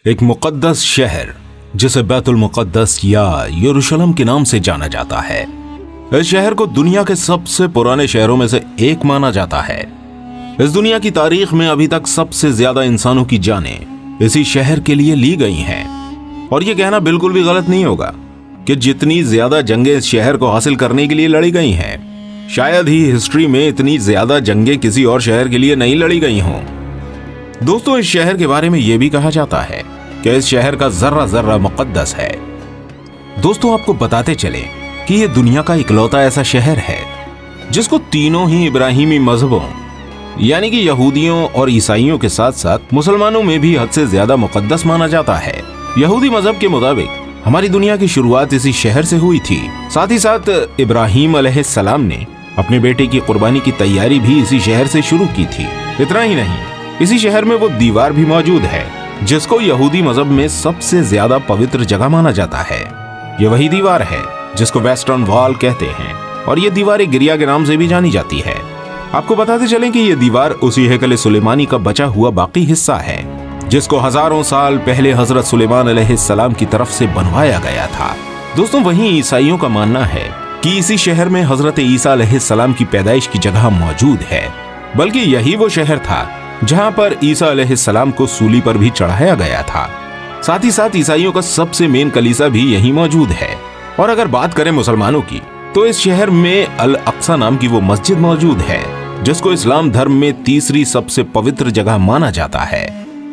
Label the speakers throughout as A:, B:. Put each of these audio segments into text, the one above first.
A: ایک مقدس شہر جسے بیت المقدس یا یروشلم کے نام سے جانا جاتا ہے۔ اس شہر کو دنیا کے سب سے پرانے شہروں میں سے ایک مانا جاتا ہے۔ اس دنیا کی تاریخ میں ابھی تک سب سے زیادہ انسانوں کی جانیں اسی شہر کے لیے لی گئی ہیں، اور یہ کہنا بالکل بھی غلط نہیں ہوگا کہ جتنی زیادہ جنگیں اس شہر کو حاصل کرنے کے لیے لڑی گئی ہیں، شاید ہی ہسٹری میں اتنی زیادہ جنگیں کسی اور شہر کے لیے نہیں لڑی گئی ہوں۔ دوستوں، اس شہر کے بارے میں یہ بھی کہا جاتا ہے کہ اس شہر کا ذرہ ذرہ مقدس ہے۔ دوستوں، آپ کو بتاتے چلیں کہ یہ دنیا کا اکلوتا ایسا شہر ہے جس کو تینوں ہی ابراہیمی مذہبوں یعنی کہ یہودیوں اور عیسائیوں کے ساتھ ساتھ مسلمانوں میں بھی حد سے زیادہ مقدس مانا جاتا ہے۔ یہودی مذہب کے مطابق ہماری دنیا کی شروعات اسی شہر سے ہوئی تھی۔ ساتھ ہی ساتھ ابراہیم علیہ السلام نے اپنے بیٹے کی قربانی کی تیاری بھی اسی شہر سے شروع کی تھی۔ اتنا ہی نہیں، اسی شہر میں وہ دیوار بھی موجود ہے جس کو یہودی مذہب میں سب سے زیادہ پوتر جگہ مانا جاتا ہے۔ یہ وہی دیوار ہے جس کو ویسٹرن وال کہتے ہیں، اور یہ دیوار گریا کے نام سے بھی جانی جاتی ہے۔ آپ کو بتاتے چلیں کہ یہ دیوار اسی ہیکل سلیمانی کا بچا ہوا باقی حصہ ہے جس کو ہزاروں سال پہلے حضرت سلیمان علیہ السلام کی طرف سے بنوایا گیا تھا۔ دوستوں، وہیں عیسائیوں کا ماننا ہے کہ اسی شہر میں حضرت عیسیٰ علیہ السلام کی پیدائش کی جگہ موجود ہے، بلکہ یہی وہ شہر تھا جہاں پر عیسیٰ علیہ السلام کو سولی پر بھی چڑھایا گیا تھا۔ ساتھ ہی ساتھ عیسائیوں کا سب سے مین کلیسا بھی یہی موجود ہے۔ اور اگر بات کریں مسلمانوں کی، تو اس شہر میں الاقصی نام کی وہ مسجد موجود ہے جس کو اسلام دھرم میں تیسری سب سے پوتر جگہ مانا جاتا ہے۔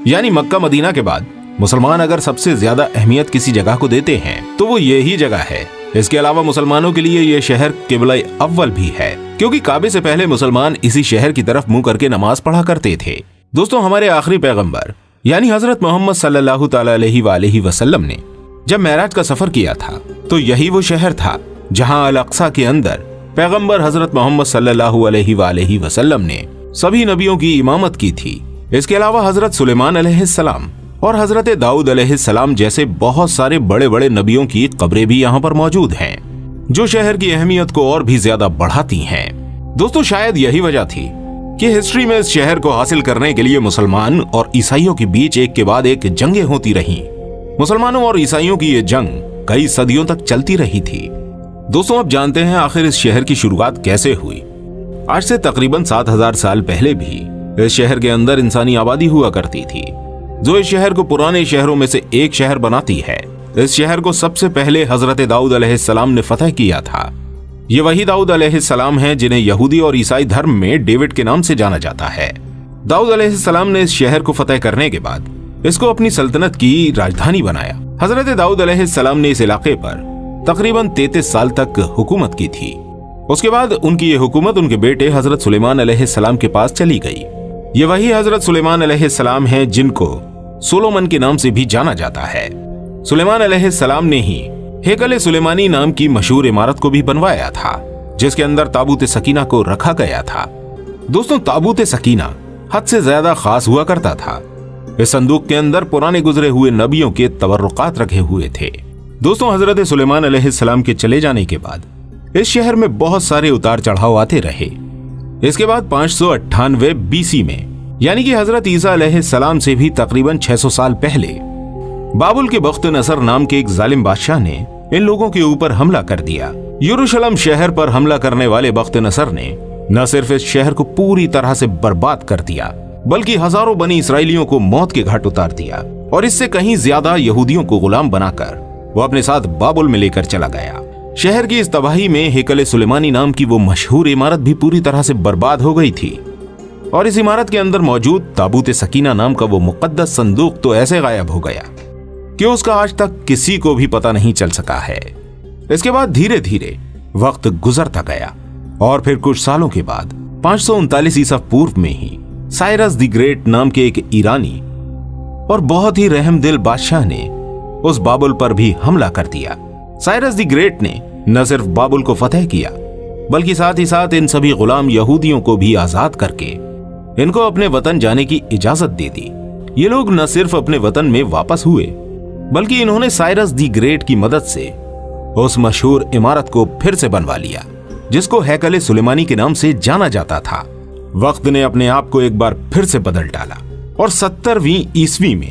A: یعنی مکہ مدینہ کے بعد مسلمان اگر سب سے زیادہ اہمیت کسی جگہ کو دیتے ہیں تو وہ یہی جگہ ہے۔ اس کے علاوہ مسلمانوں کے لیے یہ شہر قبلہ اول بھی ہے، کیونکہ کعبے سے پہلے مسلمان اسی شہر کی طرف منہ کر کے نماز پڑھا کرتے تھے۔ دوستوں، ہمارے آخری پیغمبر یعنی حضرت محمد صلی اللہ تعالی علیہ وآلہ وسلم نے جب معراج کا سفر کیا تھا تو یہی وہ شہر تھا جہاں الاقصی کے اندر پیغمبر حضرت محمد صلی اللہ علیہ وآلہ وسلم نے سبھی نبیوں کی امامت کی تھی۔ اس کے علاوہ حضرت سلیمان علیہ السلام اور حضرت داؤد علیہ السلام جیسے بہت سارے بڑے بڑے نبیوں کی قبریں بھی یہاں پر موجود ہیں، جو شہر کی اہمیت کو اور بھی زیادہ بڑھاتی ہیں۔ دوستوں، شاید یہی وجہ تھی کہ ہسٹری میں اس شہر کو حاصل کرنے کے لیے مسلمان اور عیسائیوں کے بیچ ایک کے بعد ایک جنگیں ہوتی رہیں۔ مسلمانوں اور عیسائیوں کی یہ جنگ کئی صدیوں تک چلتی رہی تھی۔ دوستوں، اب جانتے ہیں آخر اس شہر کی شروعات کیسے ہوئی۔ آج سے تقریباً 7000 سال پہلے بھی اس شہر کے اندر انسانی آبادی ہوا کرتی تھی، جو اس شہر کو پرانے شہروں میں سے ایک شہر بناتی ہے۔ اس شہر کو سب سے پہلے حضرت داؤد علیہ السلام نے فتح کیا تھا۔ یہ وہی داؤد علیہ السلام ہیں جنہیں یہودی اور عیسائی دھرم میں ڈیوڈ کے نام سے جانا جاتا ہے۔ داؤد علیہ السلام نے اس شہر کو فتح کرنے کے بعد اس کو اپنی سلطنت کی راجدھانی بنایا۔ حضرت داؤد علیہ السلام نے اس علاقے پر تقریباً 33 سال تک حکومت کی تھی۔ اس کے بعد ان کی یہ حکومت ان کے بیٹے حضرت سلیمان علیہ السلام کے پاس چلی گئی۔ یہ وہی حضرت سلیمان علیہ السلام ہیں جن کو سولومن کے نام سے بھی جانا جاتا ہے۔ سلیمان علیہ السلام نے ہی ہیکل سلیمانی نام کی مشہور عمارت کو بھی بنوایا تھا، جس کے اندر تابوت سکینہ کو رکھا گیا تھا۔ دوستوں، تابوت سکینہ حد سے زیادہ خاص ہوا کرتا تھا۔ اس صندوق کے اندر پرانے گزرے ہوئے نبیوں کے تبرکات رکھے ہوئے تھے۔ دوستوں، حضرت سلیمان علیہ السلام کے چلے جانے کے بعد اس شہر میں بہت سارے اتار چڑھاؤ آتے رہے۔ اس کے بعد 598 BC میں یعنی کہ حضرت عیسیٰ علیہ السلام سے بھی تقریباً 600 سال پہلے بابل کے بخت نصر نام کے ایک ظالم بادشاہ نے ان لوگوں کے اوپر حملہ کر دیا۔ یروشلم شہر پر حملہ کرنے والے بخت نصر نے نہ صرف اس شہر کو پوری طرح سے برباد کر دیا، بلکہ ہزاروں بنی اسرائیلیوں کو موت کے گھاٹ اتار دیا، اور اس سے کہیں زیادہ یہودیوں کو غلام بنا کر وہ اپنے ساتھ بابل میں لے کر چلا گیا۔ شہر کی اس تباہی میں ہیکل سلیمانی نام کی وہ مشہور عمارت بھی پوری طرح سے برباد ہو گئی تھی، اور اس عمارت کے اندر موجود تابوت سکینہ نام کا وہ مقدس صندوق تو ایسے غائب ہو گیا کہ اس کا آج تک کسی کو بھی پتہ نہیں چل سکا ہے۔ اس کے بعد دھیرے دھیرے وقت گزرتا گیا، اور پھر کچھ سالوں کے بعد 539 عیسوی پورو میں ہی سائرس دی گریٹ نام کے ایک ایرانی اور بہت ہی رحم دل بادشاہ نے اس بابل پر بھی حملہ کر دیا۔ سائرس دی گریٹ نے نہ صرف بابل کو فتح کیا، بلکہ ساتھ ہی ساتھ ان سبھی غلام یہودیوں کو بھی آزاد کر کے ان کو اپنے وطن جانے کی اجازت دے دی۔ یہ لوگ نہ صرف اپنے وطن میں واپس ہوئے، بلکہ انہوں نے سائرس دی گریٹ کی مدد سے اس مشہور عمارت کو پھر سے بنوا لیا جس کو ہیکل سلیمانی کے نام سے جانا جاتا تھا۔ وقت نے اپنے آپ کو ایک بار پھر سے بدل ڈالا، اور 70ویں عیسوی میں